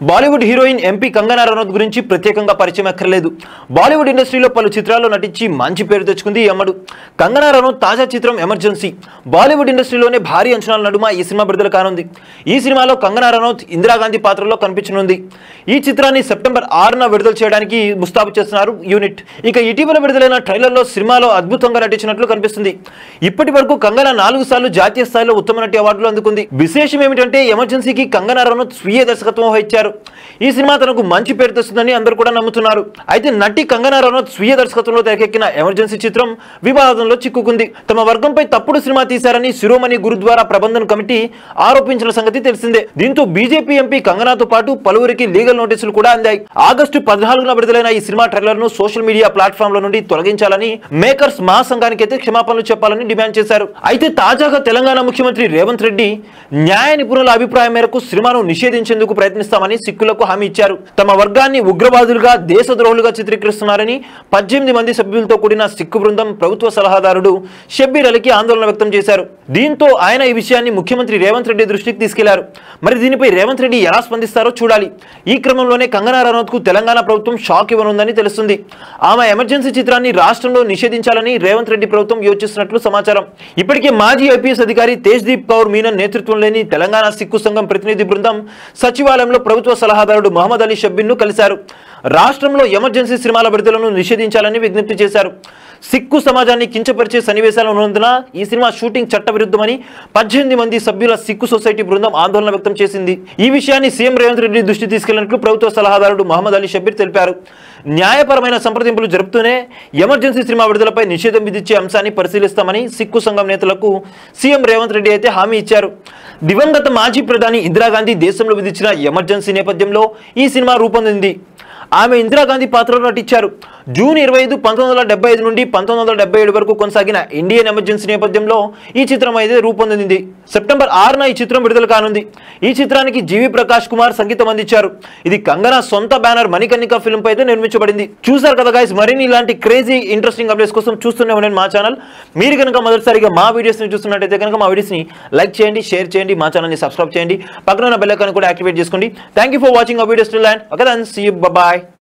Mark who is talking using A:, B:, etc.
A: Bollywood heroine MP Kangana Ranaut గురించి ప్రత్యేకంగా పరిచయం అక్కర్లేదు. బాలీవుడ్ ఇండస్ట్రీలో పలు చిత్రాల్లో నటించి మంచి పేరు తెచ్చుకుంది ఈ అమ్మడు. కంగనా రనౌత్ తాజా చిత్రం ఎమర్జెన్సీ. బాలీవుడ్ ఇండస్ట్రీలోనే భారీ అంచనాల నడుమ ఈ సినిమా విడుదల కానుంది. ఈ సినిమాలో కంగనా రనౌత్ ఇందిరాగాంధీ పాత్రలో కనిపించనుంది. ఈ చిత్రాన్ని సెప్టెంబర్ 6న విడుదల చేయడానికి ముస్తాబు చేస్తున్నారు యూనిట్. ఇక ఇటీవల విడుదలైన ట్రైలర్లో సినిమాలో అద్భుతంగా నటించినట్లు కనిపిస్తుంది. ఇప్పటి వరకు కంగనా 4 సార్లు జాతీయ స్థాయిలో ఉత్తమ నటి అవార్డులు అందుకుంది. విశేషం ఏమిటంటే ఎమర్జెన్సీకి కంగనా రనౌత్ స్వీయ దర్శకత్వం వహించారు. ఈ సినిమా తనకు మంచి పేరు తెస్తుందని అందరూ కూడా నమ్ముతున్నారు. అయితే నటి కంగనా రనౌత్ స్వీయ దర్శకత్వంలో తెరకెక్కిన ఎమర్జెన్సీ చిత్రం వివాదంలో చిక్కుకుంది. తమ వర్గంపై తప్పుడు సినిమా తీశారని శిరోమణి గురుద్వారా ప్రబంధన కమిటీ ఆరోపించిన సంగతి తెలిసిందే. దీంతో బీజేపీ ఎంపీ కంగనాతో పాటు పలువురికి లీగల్ నోటీసులు కూడా అందాయి. ఆగస్టు 14న విడుదలైన ఈ సినిమా ట్రైలర్ ను సోషల్ మీడియా ప్లాట్ఫామ్ నుండి తొలగించాలని మేకర్స్ మహాసంఘానికి అయితే క్షమాపణలు చెప్పాలని డిమాండ్ చేశారు. అయితే తాజాగా తెలంగాణ ముఖ్యమంత్రి రేవంత్ రెడ్డి న్యాయ నిపుణుల అభిప్రాయం మేరకు సినిమాను నిషేధించేందుకు ప్రయత్నిస్తామని సిక్కులకు హామీ ఇచ్చారు. తమ వర్గాన్ని ఉగ్రవాదులుగా దేశద్రోహులుగా చిత్రీకరిస్తున్నారని 18 మంది సభ్యులతో కూడిన సిక్కు బృందం ప్రభుత్వ సలహాదారుడు షబ్బీర్ అలీకి ఆందోళన వ్యక్తం చేశారు. దీంతో ఆయన ఈ విషయాన్ని ముఖ్యమంత్రి రేవంత్ రెడ్డి దృష్టికి తీసుకెళ్లారు. మరి దీనిపై రేవంత్ రెడ్డి ఎలా స్పందిస్తారో చూడాలి. ఈ క్రమంలోనే కంగనా రనౌత్ కు తెలంగాణ ప్రభుత్వం షాక్ ఇవ్వనుందని తెలుస్తుంది. ఆమె ఎమర్జెన్సీ చిత్రాన్ని రాష్ట్రంలో నిషేధించాలని రేవంత్ రెడ్డి ప్రభుత్వం యోచిస్తున్నట్లు సమాచారం. ఇప్పటికే మాజీ ఐపీఎస్ అధికారి తేజ్దీప్ కౌర్ మీనన్ నేతృత్వంలోని తెలంగాణ సిక్కు సంఘం ప్రతినిధి బృందం సచివాలయంలో ప్రభుత్వ సలహాదారుడు మహమ్మద్ అలీ షబ్బీర్ ను కలిశారు. రాష్ట్రంలో ఎమర్జెన్సీ సినిమాల విడుదలను నిషేధించాలని విజ్ఞప్తి చేశారు. సిక్కు సమాజాన్ని కించపరిచే సన్నివేశాలు ఉన్నందున ఈ సినిమా షూటింగ్ చట్టవిరుద్ధమని 18 మంది సభ్యుల సిక్కు సొసైటీ బృందం ఆందోళన వ్యక్తం చేసింది. ఈ విషయాన్ని సీఎం రేవంత్ రెడ్డి దృష్టి తీసుకెళ్లినట్లు ప్రభుత్వ సలహాదారుడు మహమ్మద్ అలీ షబ్బీర్ తెలిపారు. న్యాయపరమైన సంప్రదింపులు జరుపుతూనే ఎమర్జెన్సీ సినిమా విడుదలపై నిషేధం విధించే అంశాన్ని పరిశీలిస్తామని సిక్కు సంఘం నేతలకు సీఎం రేవంత్ రెడ్డి అయితే హామీ ఇచ్చారు. దివంగత మాజీ ప్రధాని ఇందిరాగాంధీ దేశంలో విధించిన ఎమర్జెన్సీ నేపథ్యంలో ఈ సినిమా రూపొందింది. ఆమె ఇందిరాగాంధీ పాత్రలో నటించారు. జూన్ 25, 1975 నుండి 1977 వరకు కొనసాగిన ఇండియన్ ఎమర్జెన్సీ నేపథ్యంలో ఈ చిత్రం అయితే రూపొందింది. సెప్టెంబర్ 6న ఈ చిత్రం విడుదల కానుంది. ఈ చిత్రానికి జీవి ప్రకాష్ కుమార్ సంగీతం అందించారు. ఇది కంగనా సొంత బ్యానర్ మణికర్ణిక ఫిల్మ్ పై అయితే నిర్మించబడింది. చూసారు కదా గైస్, మరిన్ని ఇలాంటి క్రేజీ ఇంట్రెస్టింగ్ అప్డేట్స్ కోసం చూస్తూనే ఉండండి మా ఛానల్. మీరు కనుక మొదటిసారిగా మా వీడియోస్ ని చూస్తున్నట్టయితే కనుక మా వీడియోస్ ని లైక్ చేయండి, షేర్ చేయండి, మా ఛానల్ ని సబ్స్క్రైబ్ చేయండి, పక్కన ఉన్న బెల్ ఐకాన్ కూడా యాక్టివేట్ చేసుకోండి. Thank you for watching our videos till end. Okay then see you, bye by.